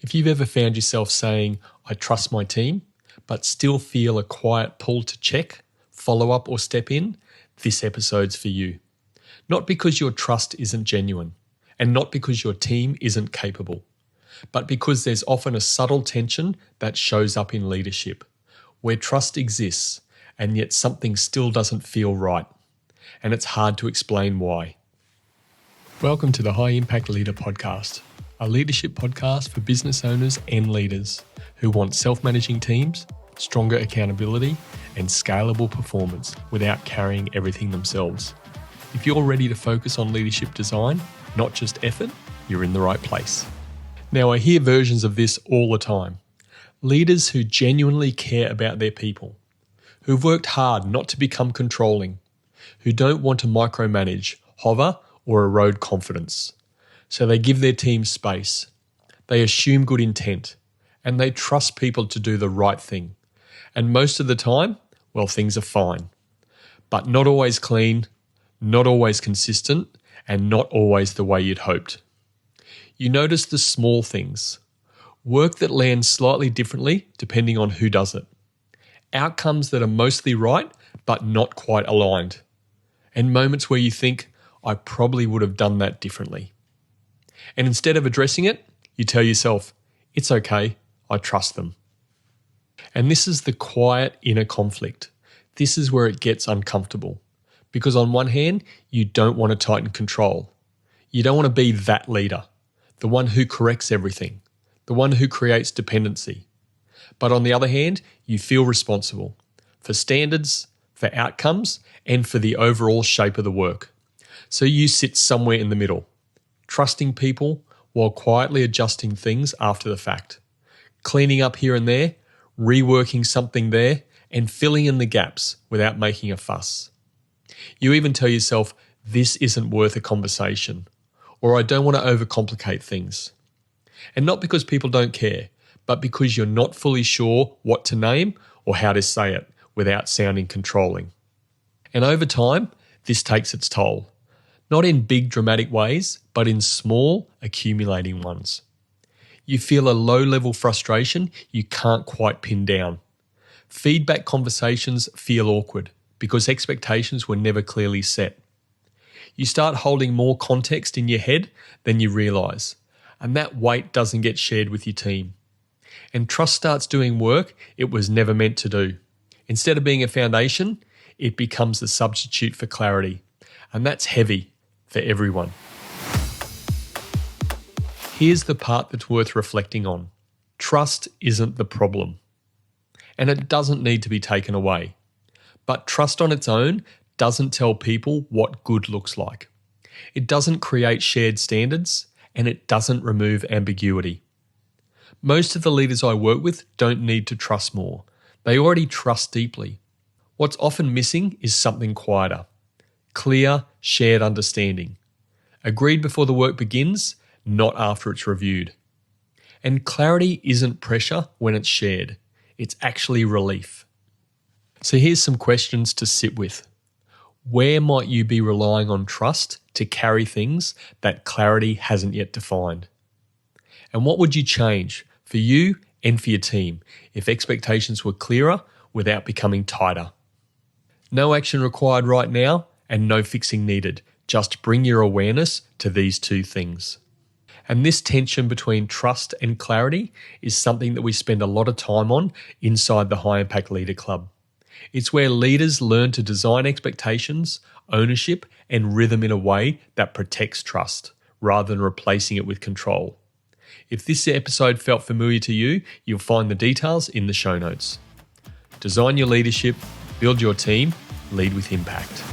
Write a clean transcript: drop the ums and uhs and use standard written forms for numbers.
If you've ever found yourself saying, I trust my team, but still feel a quiet pull to check, follow up or step in, this episode's for you. Not because your trust isn't genuine, and not because your team isn't capable, but because there's often a subtle tension that shows up in leadership, where trust exists, and yet something still doesn't feel right, and it's hard to explain why. Welcome to the High Impact Leader Podcast, a leadership podcast for business owners and leaders who want self-managing teams, stronger accountability, and scalable performance without carrying everything themselves. If you're ready to focus on leadership design, not just effort, you're in the right place. Now, I hear versions of this all the time. Leaders who genuinely care about their people, who've worked hard not to become controlling, who don't want to micromanage, hover, or erode confidence. So they give their team space. They assume good intent, and they trust people to do the right thing. And most of the time, well, things are fine. But not always clean, not always consistent, and not always the way you'd hoped. You notice the small things. Work that lands slightly differently depending on who does it. Outcomes that are mostly right, but not quite aligned. And moments where you think, I probably would have done that differently. And instead of addressing it, you tell yourself, it's okay, I trust them. And this is the quiet inner conflict. This is where it gets uncomfortable. Because on one hand, you don't want to tighten control. You don't want to be that leader, the one who corrects everything, the one who creates dependency. But on the other hand, you feel responsible for standards, for outcomes, and for the overall shape of the work. So you sit somewhere in the middle, trusting people while quietly adjusting things after the fact, cleaning up here and there, reworking something there, and filling in the gaps without making a fuss. You even tell yourself, this isn't worth a conversation, or I don't want to overcomplicate things. And not because people don't care, but because you're not fully sure what to name or how to say it without sounding controlling. And over time, this takes its toll. Not in big dramatic ways, but in small, accumulating ones. You feel a low-level frustration you can't quite pin down. Feedback conversations feel awkward because expectations were never clearly set. You start holding more context in your head than you realise, and that weight doesn't get shared with your team. And trust starts doing work it was never meant to do. Instead of being a foundation, it becomes the substitute for clarity, and that's heavy for everyone. Here's the part that's worth reflecting on. Trust isn't the problem, and it doesn't need to be taken away. But trust on its own doesn't tell people what good looks like. It doesn't create shared standards, and it doesn't remove ambiguity. Most of the leaders I work with don't need to trust more. They already trust deeply. What's often missing is something quieter. Clear, shared understanding. Agreed before the work begins, not after it's reviewed. And clarity isn't pressure when it's shared. It's actually relief. So here's some questions to sit with. Where might you be relying on trust to carry things that clarity hasn't yet defined? And what would you change for you and for your team if expectations were clearer without becoming tighter? No action required right now and no fixing needed. Just bring your awareness to these two things. And this tension between trust and clarity is something that we spend a lot of time on inside the High Impact Leader Club. It's where leaders learn to design expectations, ownership, and rhythm in a way that protects trust, rather than replacing it with control. If this episode felt familiar to you, you'll find the details in the show notes. Design your leadership, build your team, lead with impact.